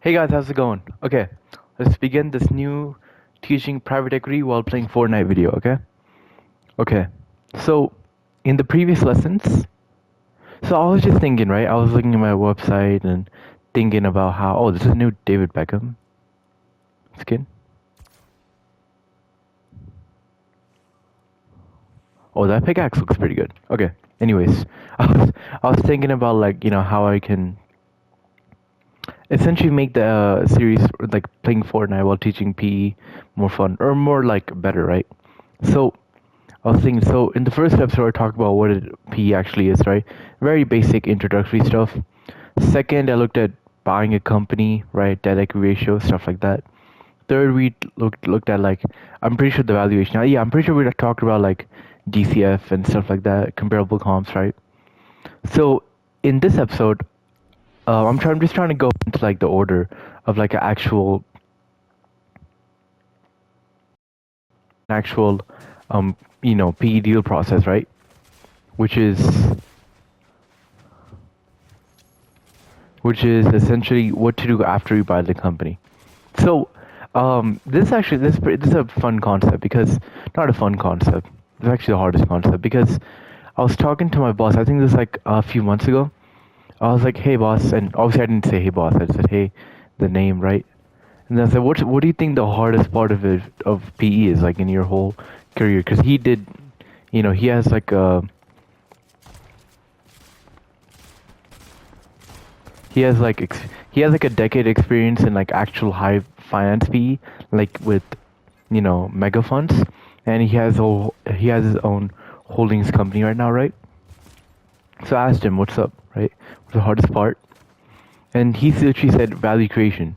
Hey guys, how's it going? Okay, let's begin this new teaching private equity while playing Fortnite video, okay? Okay, so in the previous lessons, so I was just thinking, right? I was looking at my website and thinking about how, oh, this is new David Beckham skin. Oh, that pickaxe looks pretty good. Okay, anyways, I was thinking about like, how I can essentially make the series like playing Fortnite while teaching PE more fun or more like better, right? So I was thinking, so in the first episode, I talked about what PE actually is, right? Very basic introductory stuff. Second, I looked at buying a company, right? Debt equity ratio, stuff like that. Third, we looked at like, I'm pretty sure the valuation. Yeah, I'm pretty sure we talked about like DCF and stuff like that, comparable comps, right? So in this episode, I'm just trying to go into like the order of like an actual, PE deal process, right? Which is essentially what to do after you buy the company. So, this is a fun concept because not a fun concept. It's actually the hardest concept because I was talking to my boss. I think this was like a few months ago. I was like, "Hey, boss," and obviously I didn't say "Hey, boss." I said, "Hey," the name, right? And I said, "What do you think the hardest part of PE is like in your whole career?" Because he did, he has like a He has like he has like a decade experience in like actual high finance PE, like with mega funds, and he has his own holdings company right now, right? So I asked him, "What's up?" Right? What's the hardest part? And he literally said value creation,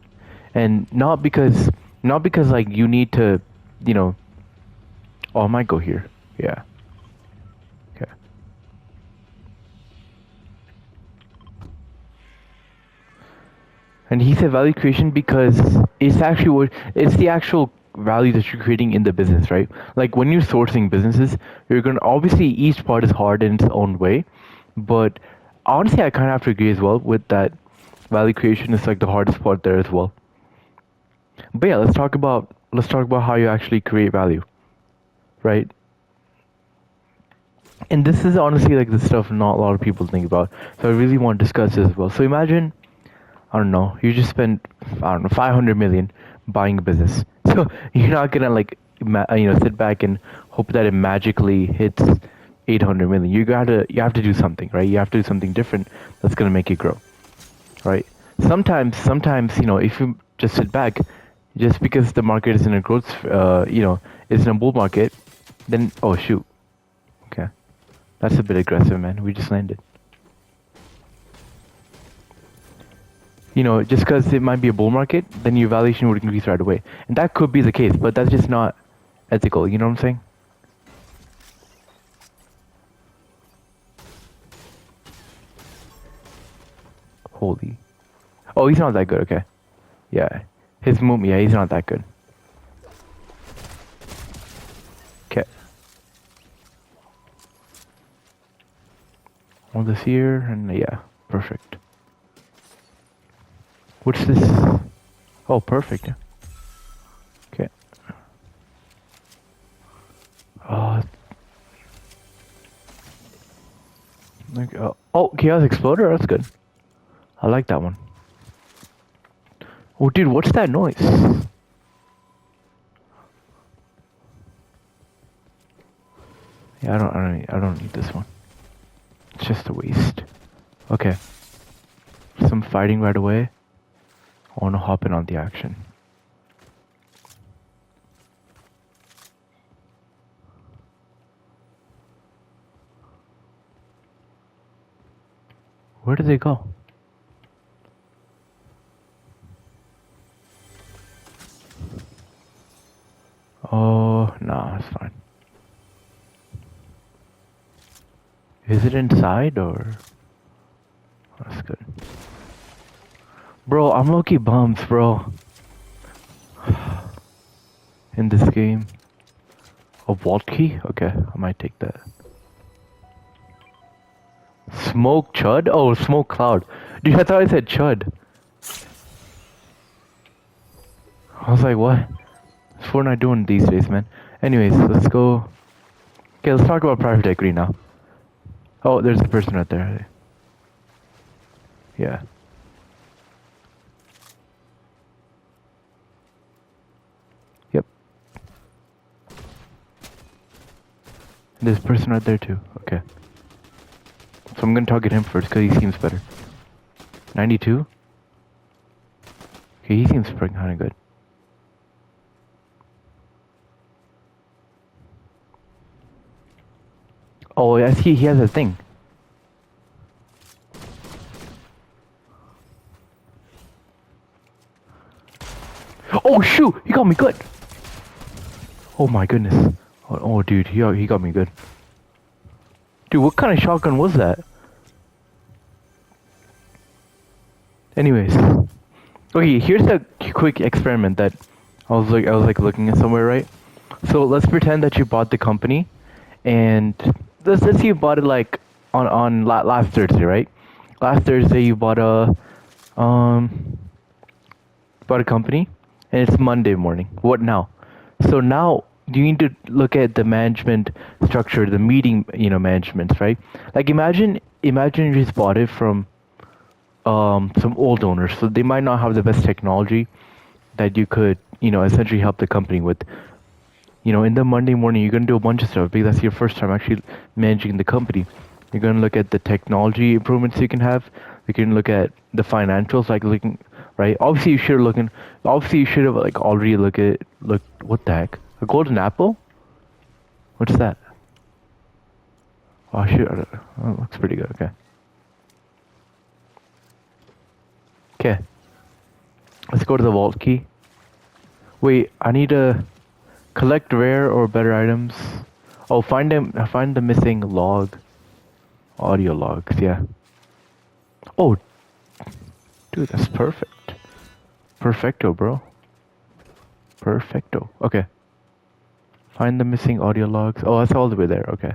and not because like you need to, you know. Oh, I might go here. Yeah. Okay. And he said value creation because it's the actual value that you're creating in the business, right? Like when you're sourcing businesses, you're gonna obviously each part is hard in its own way, but honestly, I kind of have to agree as well with that. Value creation is like the hardest part there as well. But yeah, let's talk about how you actually create value, right? And this is honestly like the stuff not a lot of people think about. So I really want to discuss this as well. So imagine I don't know, you just spent, I don't know, 500 million buying a business. So you're not gonna like, sit back and hope that it magically hits 800 million. You have to do something, right? You have to do something different that's gonna make it grow, right? Sometimes, if you just sit back, just because the market is in a growth, is in a bull market, then, oh shoot, okay. That's a bit aggressive, man. We just landed. Just because it might be a bull market, then your valuation would increase right away. And that could be the case, but that's just not ethical. You know what I'm saying? Holy. Oh, he's not that good. Okay. Yeah. His move. Yeah, he's not that good. Okay. All this here, and yeah, perfect. What's this? Oh, perfect. Okay. Oh, oh, Chaos Exploder. That's good. I like that one. Oh, dude, what's that noise? Yeah, I don't need this one. It's just a waste. Okay. Some fighting right away. I want to hop in on the action. Where did they go? Oh, no, it's fine. Is it inside or? Oh, that's good. Bro, I'm low-key bummed, bro. In this game. A vault key? Okay, I might take that. Smoke chud? Oh, smoke cloud. Dude, I thought I said chud. I was like, what? What's Fortnite doing these days, man? Anyways, let's go. Okay, let's talk about private equity now. Oh, there's a person right there. Yeah. Yep. There's a person right there too. Okay. So I'm gonna target him first because he seems better. 92? Okay, he seems pretty kinda good. Oh, I see he has a thing. Oh shoot! He got me good! Oh my goodness. Oh dude, he got me good. Dude, what kind of shotgun was that? Anyways. Okay, here's a quick experiment that I was like looking at somewhere, right? So let's pretend that you bought the company, and let's say you bought it like on last Thursday, right? Last Thursday you um bought a company, and it's Monday morning. What now? So now you need to look at the management structure, the meeting, managements, right? Like imagine you just bought it from some old owners, so they might not have the best technology that you could, essentially help the company with. In the Monday morning, you're gonna do a bunch of stuff because that's your first time actually managing the company. You're gonna look at the technology improvements you can have. You can look at the financials, like looking, right? Obviously you should have like already looked. What the heck? A golden apple? What's that? Oh shoot! Oh, looks pretty good. Okay. Okay. Let's go to the vault key. Wait, I need to collect rare or better items. Oh, find the missing audio logs. Yeah. Oh, dude, that's perfect. Perfecto, bro. Perfecto. Okay. Find the missing audio logs. Oh, that's all the way there. Okay.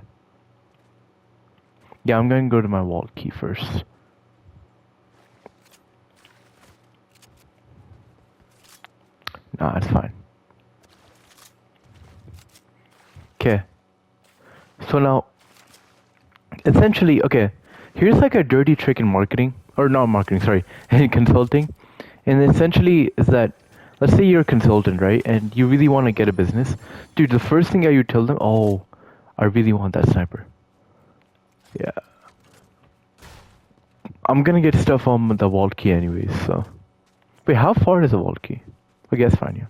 Yeah, I'm going to go to my vault key first. Nah, it's fine. Okay. So now, essentially, okay, here's like a dirty trick in marketing, or not marketing, sorry, in consulting. And essentially is that, let's say you're a consultant, right? And you really want to get a business. Dude, the first thing that you tell them, oh, I really want that sniper. Yeah. I'm gonna get stuff on the vault key anyways, so. Wait, how far is the vault key? I guess fine, yeah.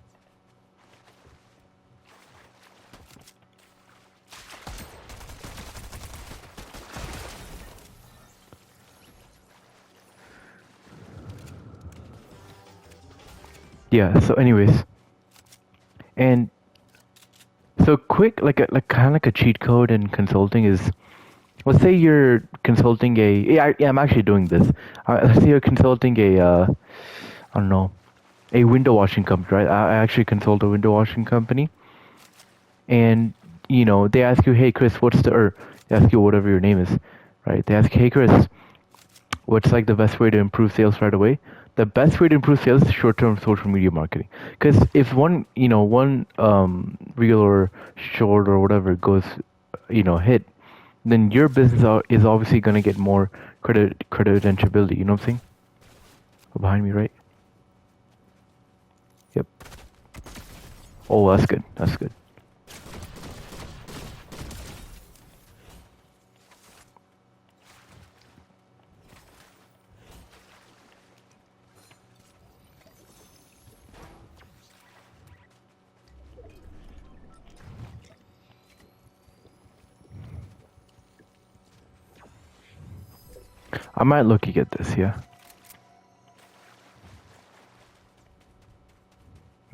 Yeah, so anyways. And so quick, kind of like a cheat code in consulting is, let's say you're consulting I'm actually doing this. Let's say you're consulting I don't know, a window washing company, right? I actually consult a window washing company, and they ask you, hey Chris, or they ask you whatever your name is, right? They ask, hey Chris, what's like the best way to improve sales right away? The best way to improve sales is short-term social media marketing. Because if one reel or short or whatever goes, hit, then your business is obviously going to get more credentiality. You know what I'm saying? Behind me, right? Yep. Oh, that's good. That's good. I might look to get this, yeah.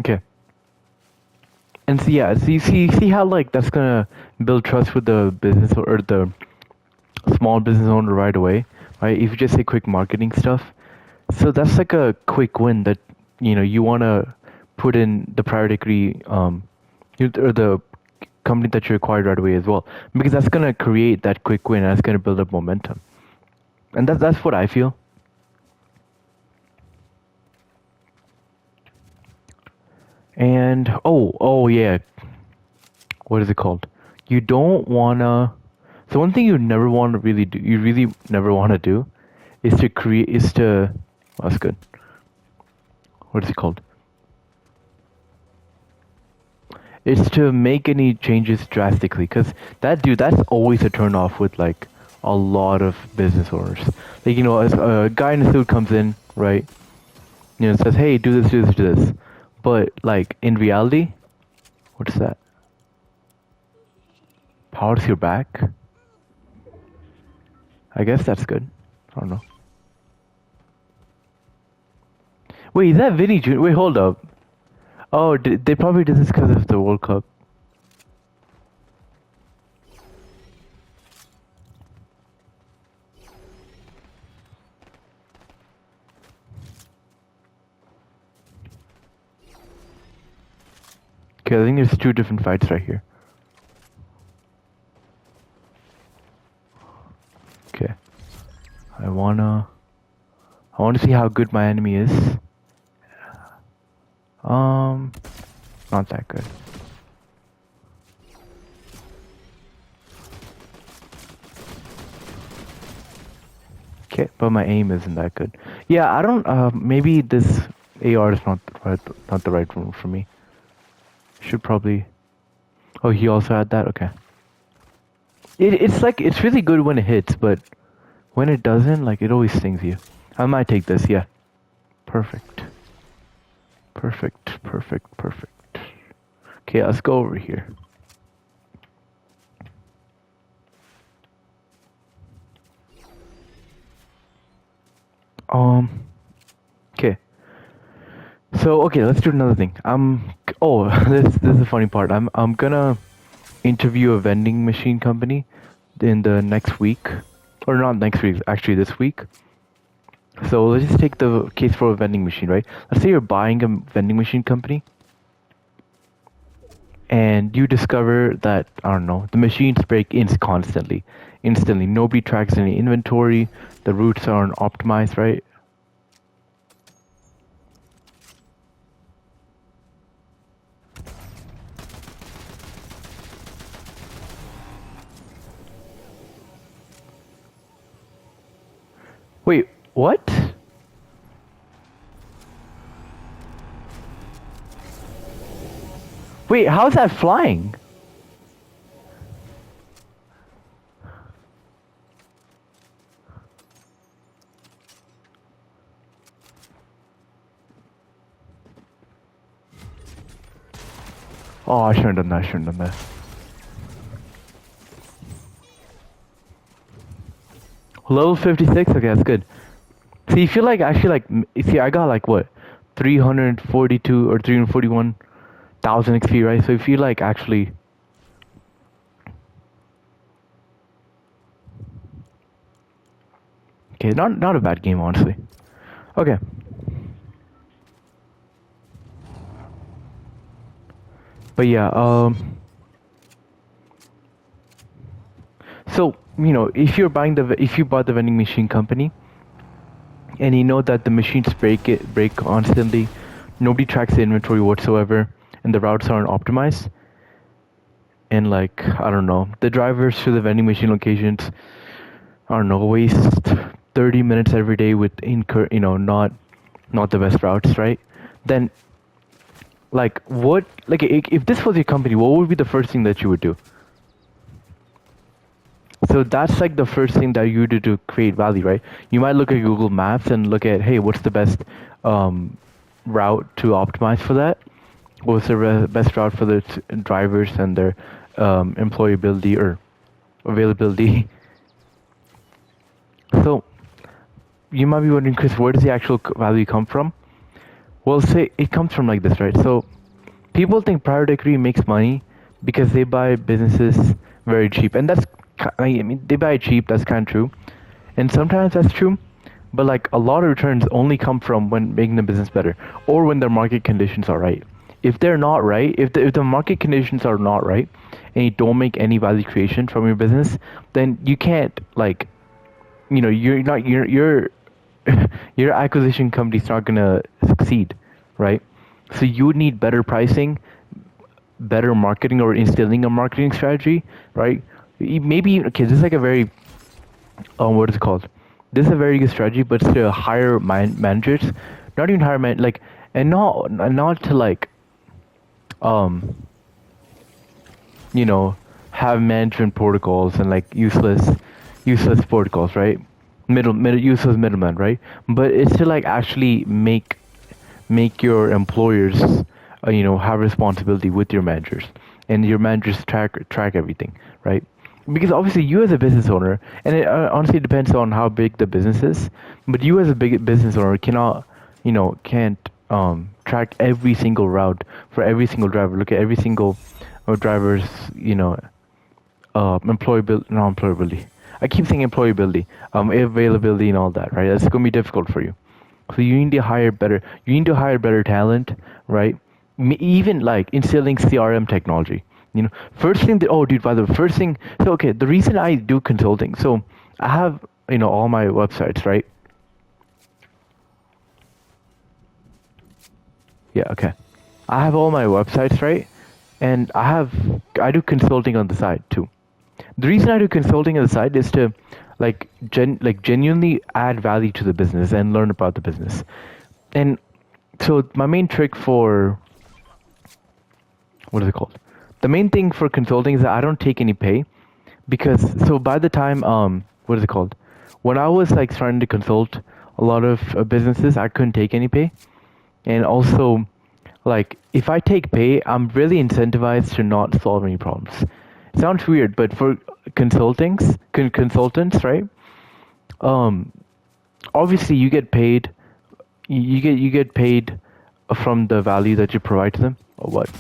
Okay. And so yeah, so you see how like that's gonna build trust with the business or the small business owner right away, right? If you just say quick marketing stuff, so that's like a quick win that you want to put in the private equity or the company that you acquired right away as well, because that's gonna create that quick win and that's gonna build up momentum, and that's what I feel. And oh yeah, what is it called? You don't wanna. So one thing you never want to really do, you really never want to do, is to create. Is to. Oh, that's good. What is it called? Is to make any changes drastically, because that's always a turn off with like a lot of business owners. Like, as a guy in a suit comes in, right? Says, hey, do this, do this, do this. But like in reality, what is that? Powers your back? I guess that's good. I don't know. Wait, is that Vinny Jr.? Wait, hold up. Oh, they probably did this because of the World Cup. Okay, I think there's two different fights right here. Okay. I wanna see how good my enemy is. Not that good. Okay, but my aim isn't that good. Yeah, I don't. Maybe this AR is not the right one for me. Should probably. Oh, he also had that. Okay. It's like it's really good when it hits, but when it doesn't, like it always stings you. I might take this. Yeah. Perfect. Perfect. Perfect. Perfect. Okay, let's go over here. Okay. So okay, let's do another thing. Oh, this is the funny part. I'm gonna interview a vending machine company in the next week, or not next week, actually this week. So let's just take the case for a vending machine, right? Let's say you're buying a vending machine company, and you discover that, I don't know, the machines break constantly. Instantly. Nobody tracks any inventory, the routes aren't optimized, right? Wait, what? Wait, how's that flying? Oh, I shouldn't have done that, I shouldn't have done that. Level 56? Okay, that's good. See, you feel like, actually, like, see, I got like, what? 342 or 341,000 XP, right? So if you like, actually... Okay, not a bad game, honestly. Okay. But yeah, so, if you bought the vending machine company, and you know that the machines break constantly, nobody tracks the inventory whatsoever, and the routes aren't optimized, and like, I don't know, the drivers to the vending machine locations, I don't know, waste 30 minutes every day with not the best routes, right? Then, like, if this was your company, what would be the first thing that you would do? So that's like the first thing that you do to create value, right? You might look at Google Maps and look at, hey, what's the best route to optimize for that? What's the best route for the drivers and their employability or availability? So you might be wondering, Chris, where does the actual value come from? Well, say it comes from like this, right? So people think private equity makes money because they buy businesses very cheap, and I mean, they buy it cheap. That's kind of true, and sometimes that's true. But like a lot of returns only come from when making the business better, or when their market conditions are right. If they're not right, if the market conditions are not right, and you don't make any value creation from your business, then you can't like, you're not your acquisition company's not gonna succeed, right? So you would need better pricing, better marketing, or instilling a marketing strategy, right? Maybe okay, this is like a very what is it called? This is a very good strategy, but to hire managers, not even hire like, and not to like um you know, have management protocols and like useless protocols, right? Middle useless middleman, right? But it's to like actually make your employers, have responsibility with your managers, and your managers track everything, right? Because obviously you as a business owner, and it honestly depends on how big the business is, but you as a big business owner cannot, can't track every single route for every single driver. Look at every single driver's, employability, not employability. I keep saying employability, availability, and all that, right? That's gonna be difficult for you. So you need to hire better. You need to hire better talent, right? Even like instilling CRM technology. First thing that, oh dude, by the way, first thing. So okay, the reason I do consulting. So I have all my websites, right? Yeah, okay. I have all my websites, right? And I do consulting on the side too. The reason I do consulting on the side is to genuinely add value to the business and learn about the business. And so my main trick for what is it called? The main thing for consulting is that I don't take any pay, because so by the time what is it called? When I was like starting to consult a lot of businesses, I couldn't take any pay. And also, like, if I take pay, I'm really incentivized to not solve any problems. It sounds weird, but for consultants, right? Um, Obviously you get paid. You get paid from the value that you provide to them, or what?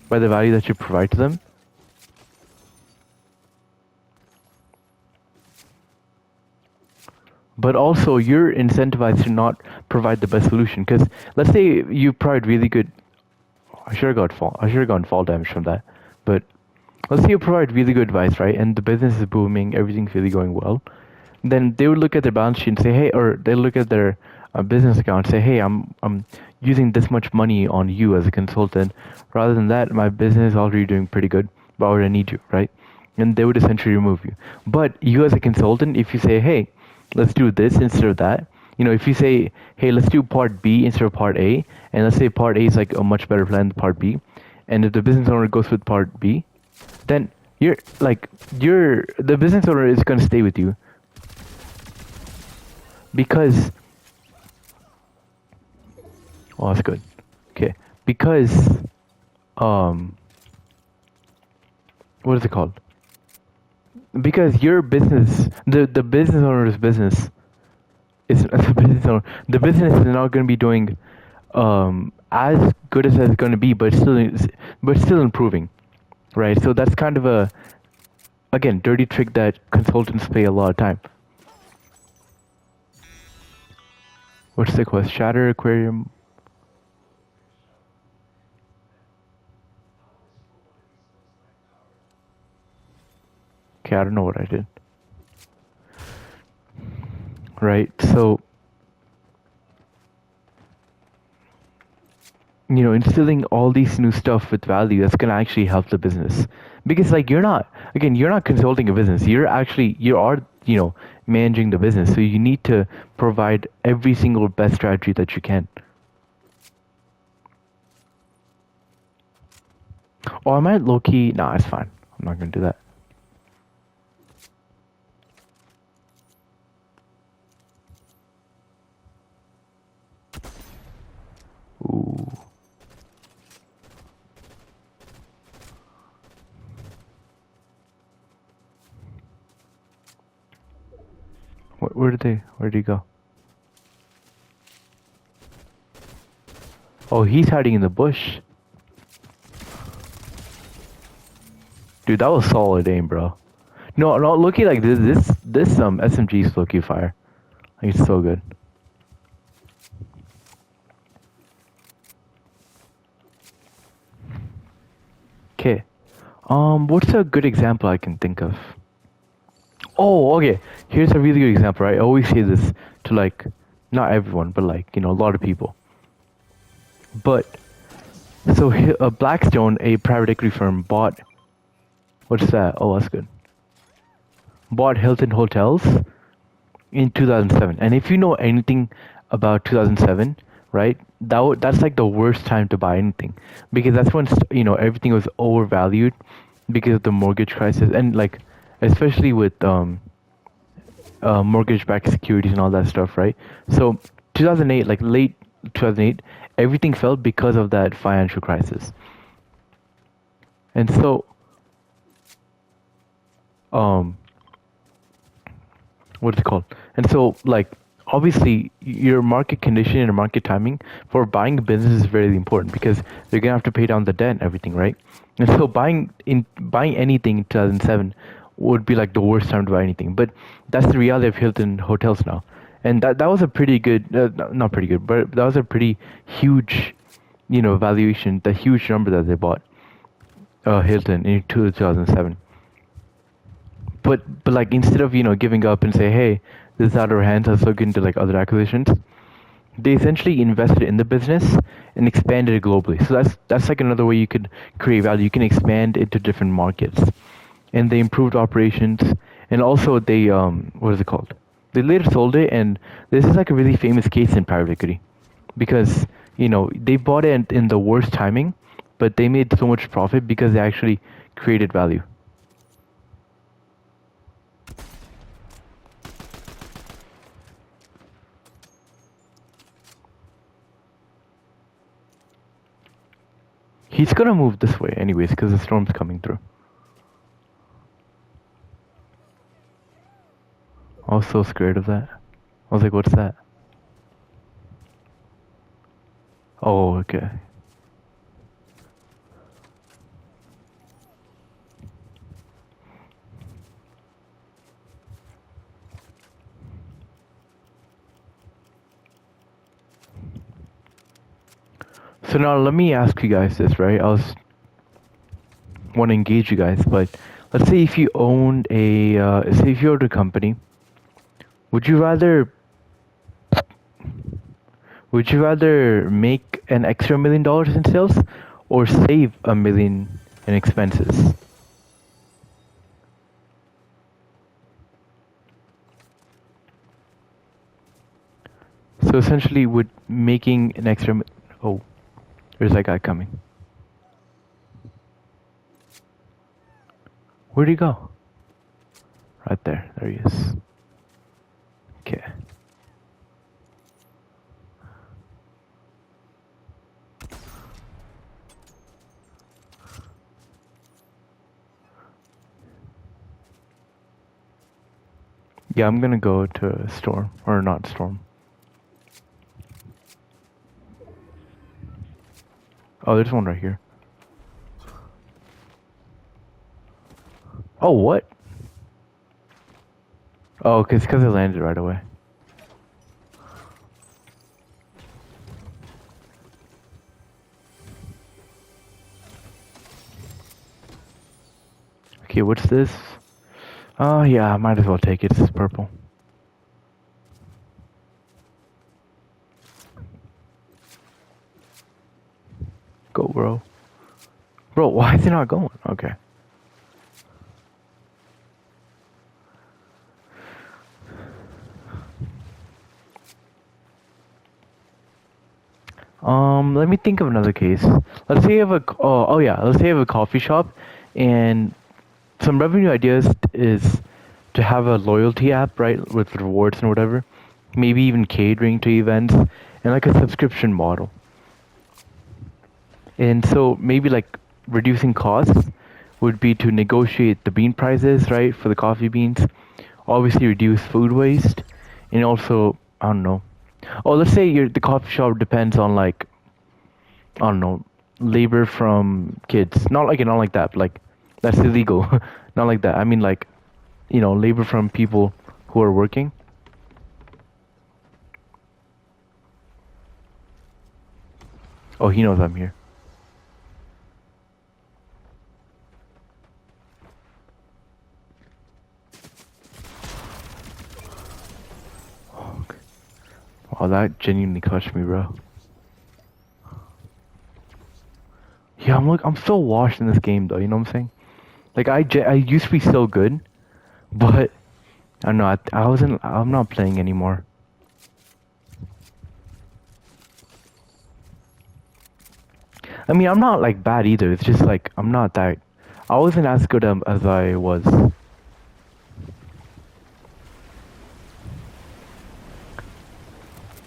By the value that you provide to them. But also you're incentivized to not provide the best solution, because let's say you provide really good. I should have gotten fall damage from that. But let's say you provide really good advice, right? And the business is booming, everything's really going well. Then they would look at their balance sheet and say, hey, or they look at their business account and say, hey, I'm using this much money on you as a consultant. Rather than that, my business is already doing pretty good. Why would I need you, right? And they would essentially remove you. But you as a consultant, if you say, hey, let's do this instead of that. If you say, hey, let's do part B instead of part A, and let's say part A is like a much better plan than part B, and if the business owner goes with part B, then the business owner is going to stay with you, because that's good. Okay, because what is it called? Because your business, the business owner's business is the business is not going to be doing as good as it's going to be, but still improving, right? So that's kind of a, again, dirty trick that consultants pay a lot of time. What's the quest? Shatter aquarium. Okay, I don't know what I did. Right, so instilling all these new stuff with value, that's gonna actually help the business. Because like you're not consulting a business. You are managing the business. So you need to provide every single best strategy that you can. Or I might low key. Nah, it's fine. I'm not gonna do that. Ooh. Where did he go? Oh, he's hiding in the bush. Dude, that was solid aim, bro. No, looking like this SMG's low-key fire. Like, it's so good. Okay. What's a good example I can think of? Oh, okay. Here's a really good example, right? I always say this to like, not everyone, but like, a lot of people. But Blackstone, a private equity firm, bought what's that? Oh, that's good. Bought Hilton Hotels in 2007. And if you know anything about 2007, right? That's like the worst time to buy anything because that's when everything was overvalued because of the mortgage crisis and like especially with mortgage-backed securities and all that stuff, right? So 2008, like late 2008, everything fell because of that financial crisis. And so um what's it called? And so, like, obviously, your market condition and market timing for buying a business is very important because you're gonna have to pay down the debt and everything, right? And so, buying anything in 2007 would be like the worst time to buy anything. But that's the reality of Hilton hotels now, and that was a pretty good, not pretty good, but that was a pretty huge, valuation, the huge number that they bought Hilton in 2007. But like instead of giving up and say, hey, this is out of our hands, let's look into like other acquisitions, they essentially invested in the business and expanded it globally. So that's like another way you could create value. You can expand into different markets, and they improved operations, and also they what is it called, they later sold it. And this is like a really famous case in private equity because they bought it in the worst timing, but they made so much profit because they actually created value. He's gonna move this way anyways because the storm's coming through. I was so scared of that. I was like, what's that? Oh, okay. So now let me ask you guys this, right? Want to engage you guys, but let's say if you owned say if you owned a company, would you rather make an extra $1 million in sales or save $1 million in expenses? So essentially, would making an extra oh, there's that guy coming. Where'd he go? Right there. There he is. Okay. Yeah, I'm gonna go to Storm. Or not Storm. Oh, there's one right here. Oh, what? Oh, it's because it landed right away. Okay, what's this? Oh, yeah, I might as well take it. It's purple. Go, bro. Bro, why is it not going? Okay. Let me think of another case. Let's say you have let's say you have a coffee shop, and some revenue ideas is to have a loyalty app, right, with rewards and whatever. Maybe even catering to events and like a subscription model. And so maybe like reducing costs would be to negotiate the bean prices, right, for the coffee beans. Obviously reduce food waste, and also I don't know. Oh, let's say the coffee shop depends on like I don't know, labor from kids. Not like that. But like that's illegal. Not like that. I mean like, labor from people who are working. Oh, he knows I'm here. Oh, that genuinely touched me, bro. Yeah, I'm so washed in this game though. You know what I'm saying? Like I used to be so good, but I don't know. I wasn't. I'm not playing anymore. I mean, I'm not like bad either. It's just like I'm not that. I wasn't as good as I was.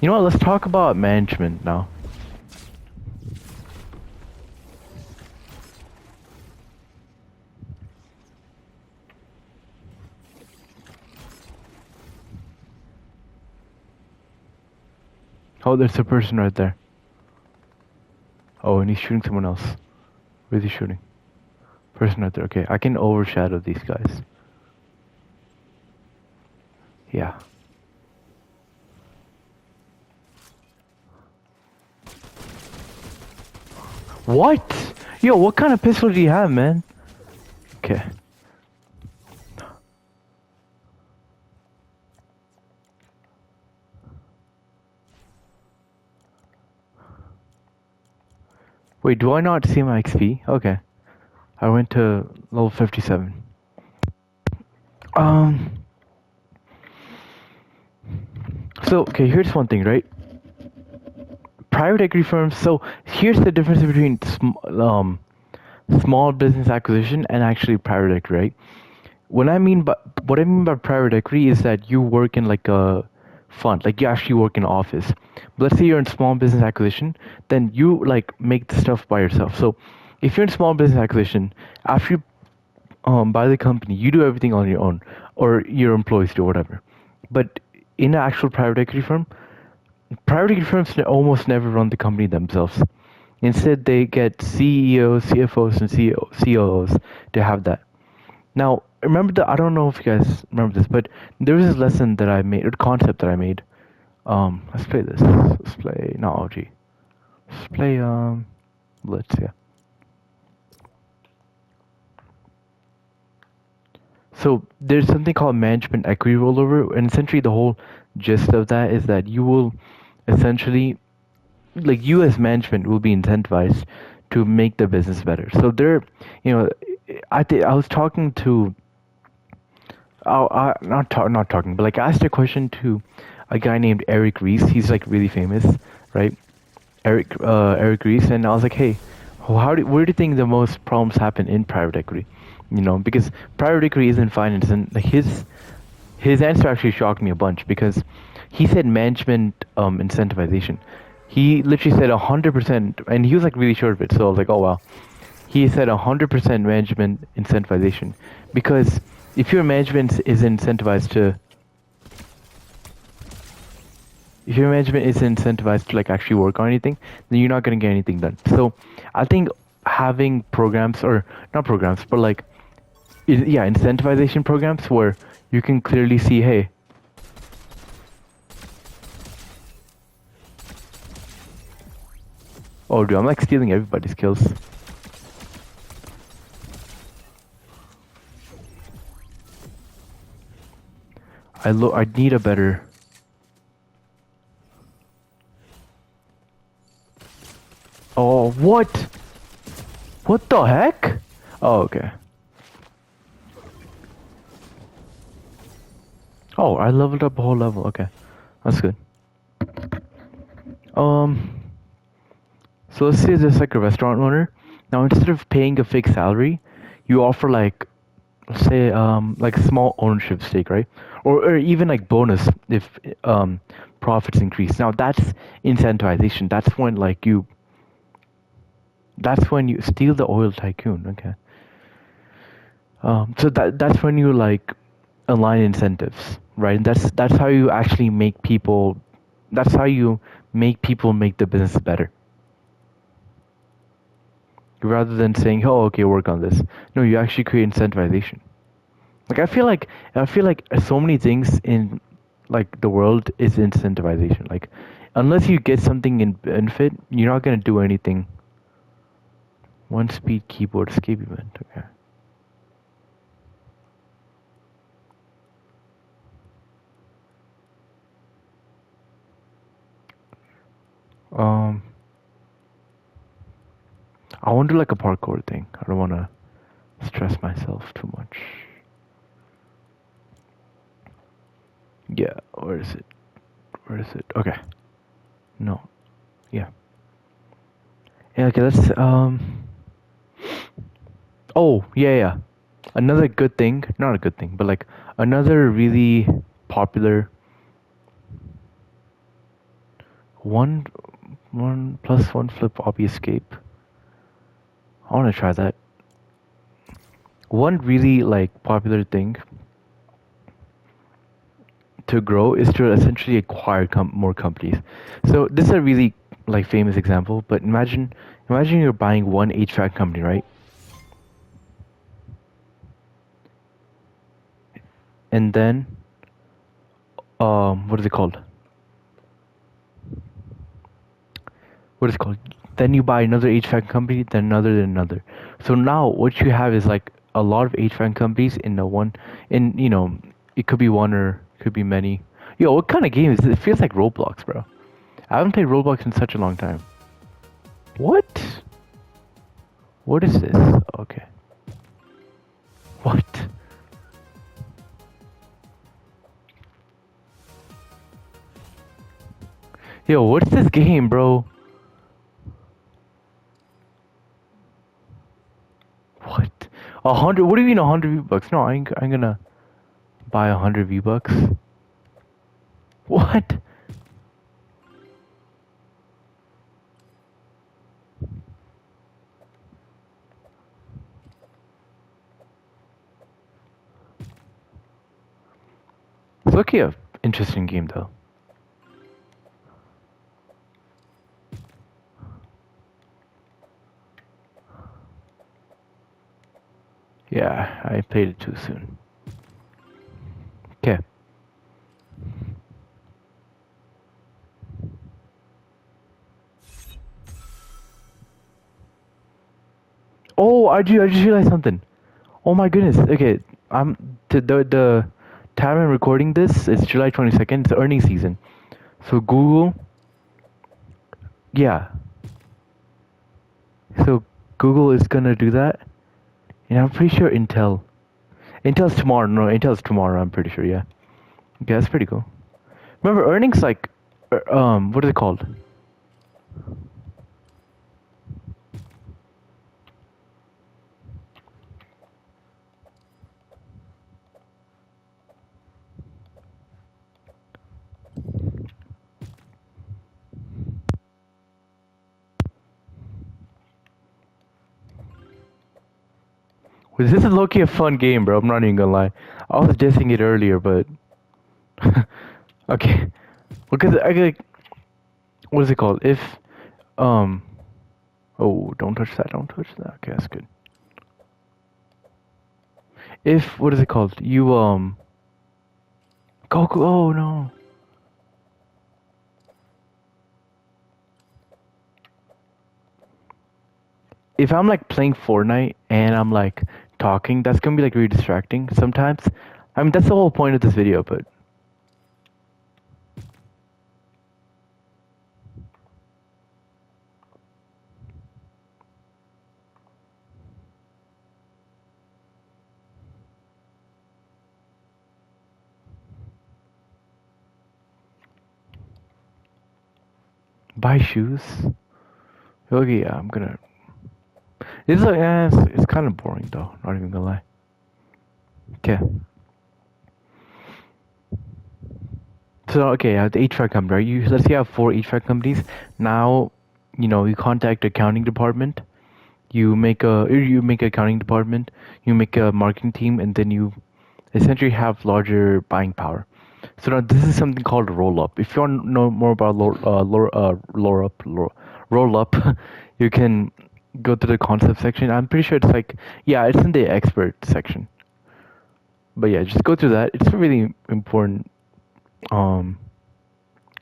You know what? Let's talk about management now. Oh, there's a person right there. Oh, and he's shooting someone else. Where's he shooting? Person right there. Okay, I can overshadow these guys. Yeah. What? Yo, what kind of pistol do you have, man? Okay. Wait, do I not see my XP? Okay. I went to level 57. Um. So, okay, here's one thing, right? Private equity firms. So, here's the difference between small business acquisition and actually private equity, right? When I mean by what I mean by private equity is that you work in like a fund, like you actually work in an office. But let's say you're in small business acquisition, then you like make the stuff by yourself. So if you're in small business acquisition, after you buy the company, you do everything on your own, or your employees do whatever. But in an actual private equity firms almost never run the company themselves. Instead, they get CEOs, CFOs, and COOs to have that. Now, remember I don't know if you guys remember this, but there was this lesson that I made, or concept that I made. Let's play this. Let's play, not OG. Let's play, Blitz, yeah. So there's something called management equity rollover, and essentially the whole gist of that is that you will essentially, like you as management will be incentivized to make the business better. So there, you know, I was talking to not talking, but like I asked a question to a guy named Eric Reese. He's like really famous, right? Eric Reese, and I was like, hey, where do you think the most problems happen in private equity? You know, because private equity isn't finance, and like his answer actually shocked me a bunch because he said management incentivization. He literally said 100%, and he was like really sure of it. So I was like, oh wow. He said 100% management incentivization because if your management is incentivized to if your management is incentivized to like actually work on anything, then you're not gonna get anything done. So I think having programs or not programs, but like yeah, incentivization programs where you can clearly see, hey, oh dude, I'm like stealing everybody's kills. I need a better. Oh what? What the heck? Oh okay. Oh, I leveled up a whole level. Okay, that's good. Um, so let's say there's like a restaurant owner. Now instead of paying a fixed salary, you offer like let's say like small ownership stake, right? Or even like bonus if profits increase. Now that's incentivization. That's when you steal the oil tycoon. Okay. So that's when you like align incentives, right? That's how you actually make people. That's how you make people make the business better, rather than saying, "Oh, okay, work on this." No, you actually create incentivization. Like I feel like so many things in like the world is incentivization. Like unless you get something in benefit, you're not gonna do anything. One speed keyboard escape event. Okay. Um, I want to do like a parkour thing. I don't want to stress myself too much. Yeah, where is it? Where is it? Okay. No. Yeah. Yeah, okay, let's oh, yeah, yeah. Another good thing, not a good thing, but like another really popular one one plus one flip obby escape. I want to try that. One really like popular thing to grow is to essentially acquire more companies. So this is a really like famous example, but imagine you're buying one HVAC company, right? And then what is it called? What is it called? Then you buy another HVAC company, then another. So now what you have is like a lot of HVAC companies in the one in it could be one or it could be many. Yo, what kind of game is this? It feels like Roblox, bro. I haven't played Roblox in such a long time. What? What is this? Okay. What? Yo, what's this game, bro? What? 100? What do you mean 100 V-Bucks? No, I'm gonna buy 100 V-Bucks. What? It's looking a interesting game though. Yeah, I played it too soon. Okay. Oh, I just realized something. Oh my goodness. Okay, I'm the time I'm recording this is July 22nd. It's earnings season. So Google, yeah. So Google is gonna do that, and I'm pretty sure Intel's tomorrow. No, Intel's tomorrow. I'm pretty sure. Yeah. Okay, that's pretty cool. Remember earnings like, what is it called? Well, this is low-key a fun game, bro. I'm not even gonna lie. I was dissing it earlier, but okay. Because I like, what is it called? If um, oh, don't touch that. Don't touch that. Okay, that's good. If what is it called? You go. Oh no. If I'm like playing Fortnite and I'm like talking, that's gonna be like really distracting sometimes. I mean, that's the whole point of this video, but buy shoes. Okay, yeah, I'm gonna. It's like, it's kind of boring though. Not even gonna lie. Okay. So okay, the HVAC company, right? Let's say you have 4 HVAC companies. Now, you contact the accounting department. You make an accounting department. You make a marketing team, and then you essentially have larger buying power. So now this is something called roll up. If you want to know more about roll up, you can go to the concept section. I'm pretty sure it's like, yeah, it's in the expert section. But yeah, just go through that. It's a really important um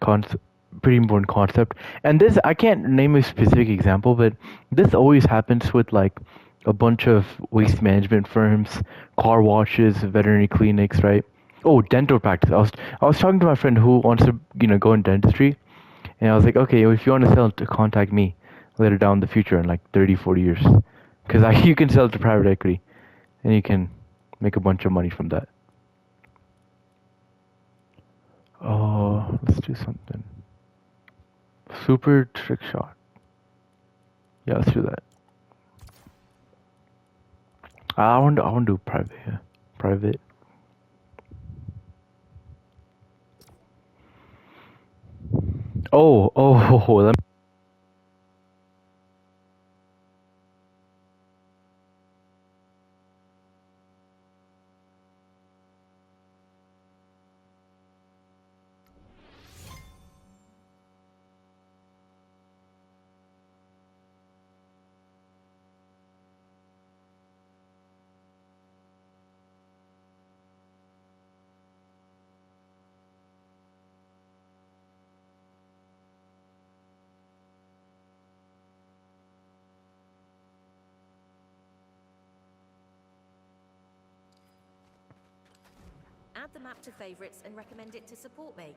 concept, pretty important concept. And this, I can't name a specific example, but this always happens with like a bunch of waste management firms, car washes, veterinary clinics, right? Oh, dental practice. I was talking to my friend who wants to go in dentistry, and I was like, okay, if you want to sell, to contact me. later down the future in like 30, 40 years. Because you can sell it to private equity and you can make a bunch of money from that. Oh, let's do something. Super trick shot. Yeah, let's do that. I want to do private. Yeah, private. Oh, let me. Add the map to favorites and recommend it to support me.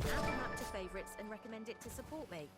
Add the map to favorites and recommend it to support me.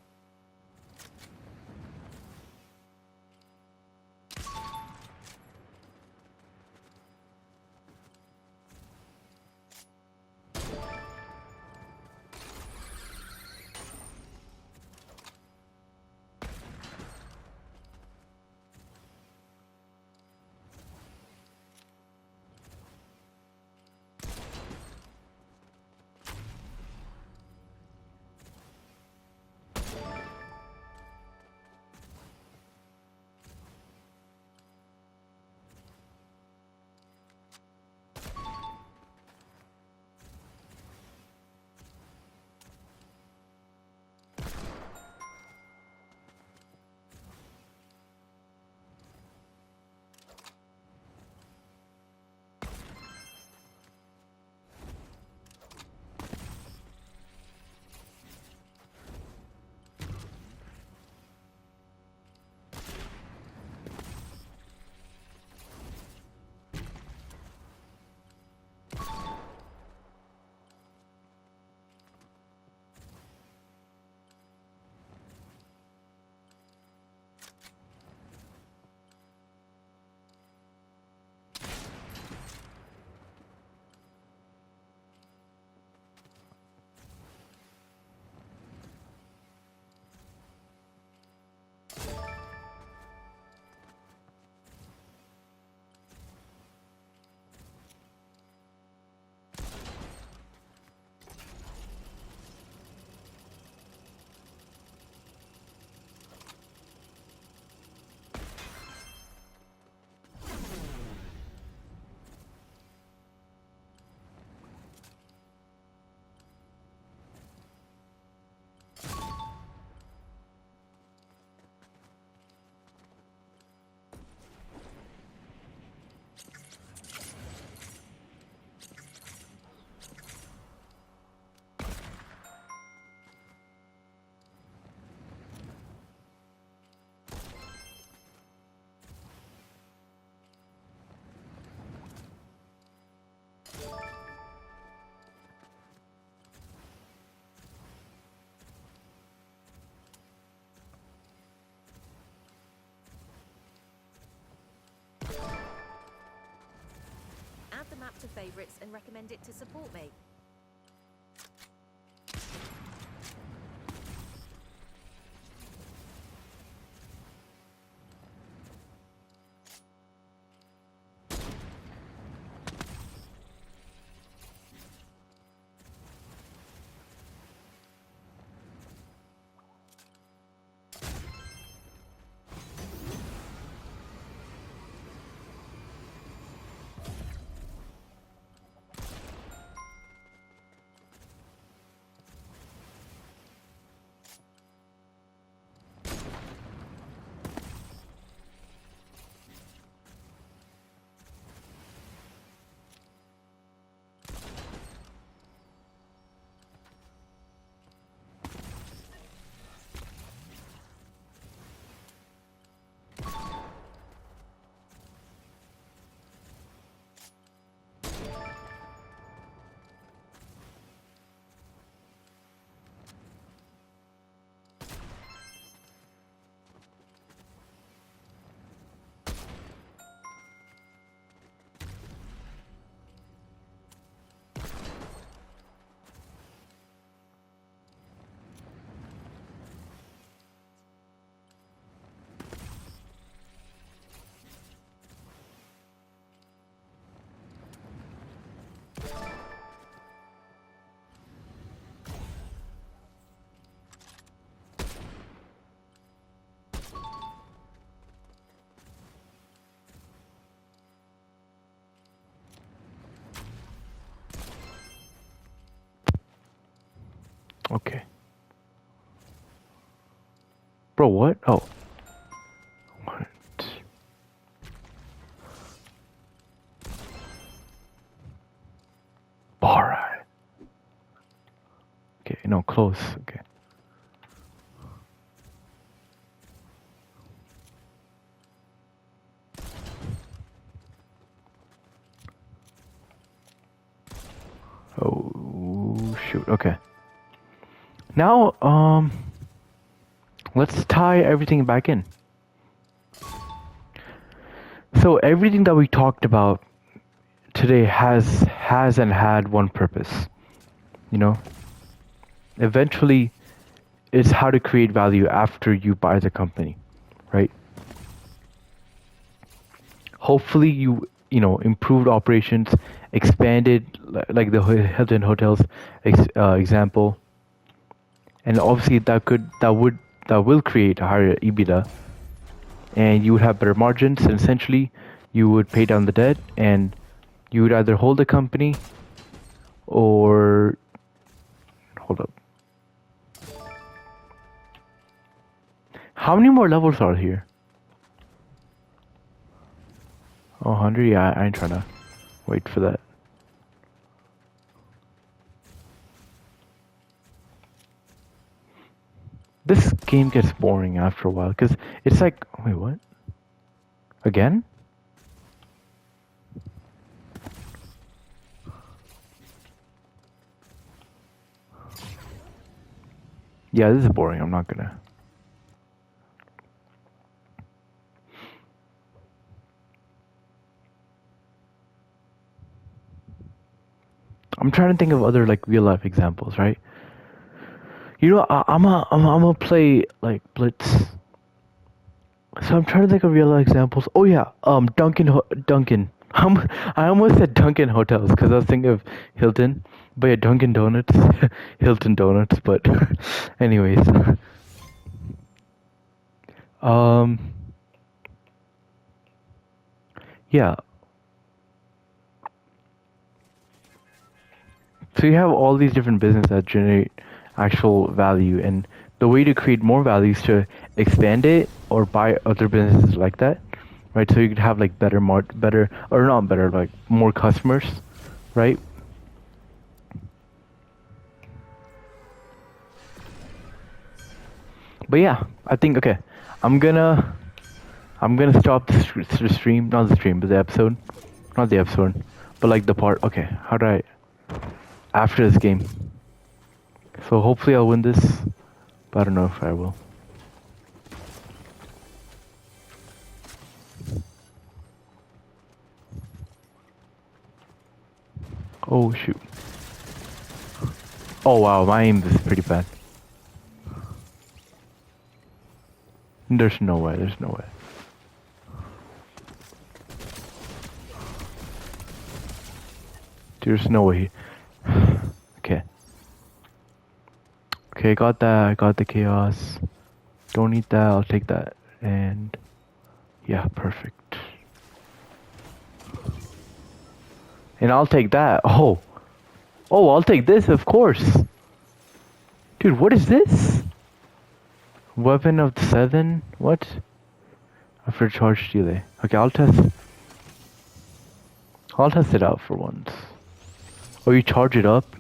favorites and recommend it to support me. Okay. Bro, what? Oh. What? Alright. Okay, no, close. Okay. Oh, shoot. Okay. Now, let's tie everything back in. So everything that we talked about today has and had one purpose. You know, eventually, it's how to create value after you buy the company, right? Hopefully, improved operations, expanded like the Hilton hotels example, and obviously that will create a higher EBITDA, and you would have better margins, and essentially you would pay down the debt, and you would either hold the company or hold up. How many more levels are here? Oh, 100? Yeah, I ain't trying to wait for that. This game gets boring after a while, because it's like, wait, what? Again? Yeah, this is boring. I'm not gonna. I'm trying to think of other like real life examples, right? You know, I'm gonna play like Blitz. So I'm trying to think of real life examples. Oh yeah, Dunkin'. I almost said Dunkin' Hotels because I was thinking of Hilton, but yeah, Dunkin' Donuts, Hilton Donuts. But anyways, um, yeah. So you have all these different businesses that generate actual value, and the way to create more value is to expand it or buy other businesses like that, right? So you could have like better or not better, like more customers, right? But yeah, I think okay. I'm gonna I'm gonna stop the stream, not the stream, but the episode, not the episode, but like the part. Okay, how do I after this game? So hopefully I'll win this, but I don't know if I will. Oh shoot. Oh wow, my aim is pretty bad. There's no way, there's no way. There's no way. Okay. Okay, got that. I got the chaos. Don't need that. I'll take that. And yeah, perfect. And I'll take that. Oh. Oh, I'll take this, of course. Dude, what is this? Weapon of 7? What? After charge delay. Okay, I'll test it out for once. Oh, you charge it up?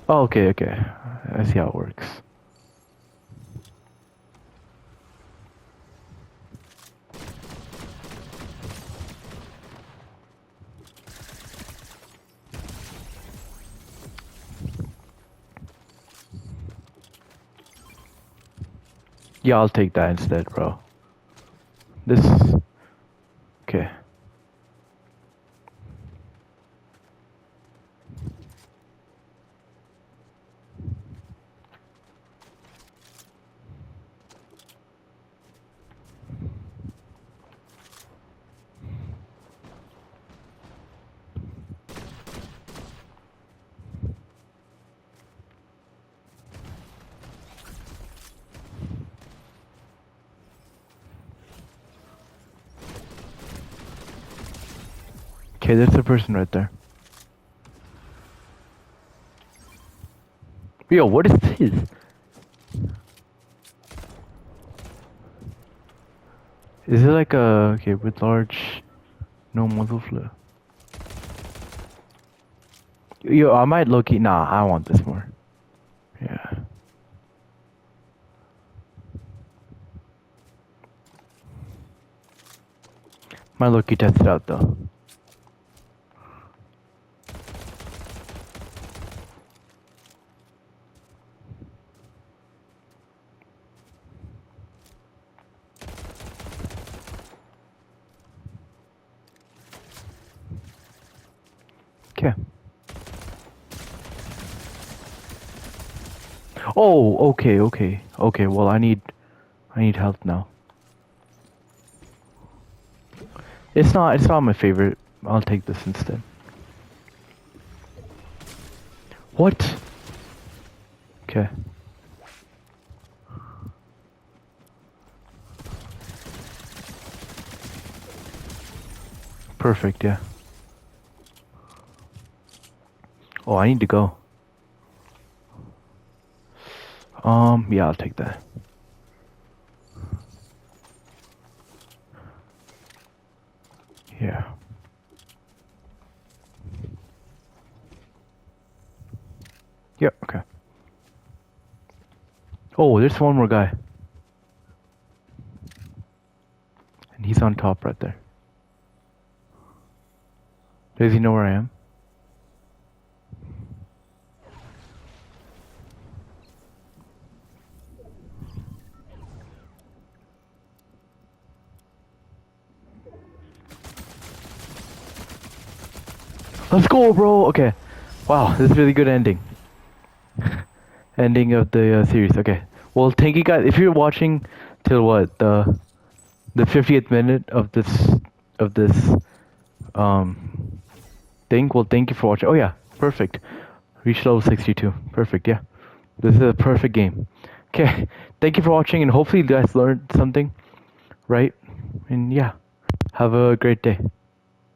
Oh, okay, okay. I see how it works. Yeah, I'll take that instead, bro. This... Okay. Okay, there's a person right there. Yo, what is this? Is it like a... Okay, with large... No muzzle flare. Yo, I might low-key... Nah, I want this more. Yeah. Might low-key test it out, though. Okay. Oh, okay, okay. Okay, well, I need help now. It's not my favorite. I'll take this instead. What? Okay. Perfect, yeah. Oh, I need to go. Yeah, I'll take that. Yeah. Yep, okay. Oh, there's one more guy. And he's on top right there. Does he know where I am? Let's go, bro! Okay. Wow, this is really good ending. Ending of the series. Okay. Well, thank you guys. If you're watching till what the 50th minute of this thing, well, thank you for watching. Oh yeah, perfect. Reach level 62. Perfect. Yeah, this is a perfect game. Okay. Thank you for watching, and hopefully you guys learned something, right? And yeah, have a great day.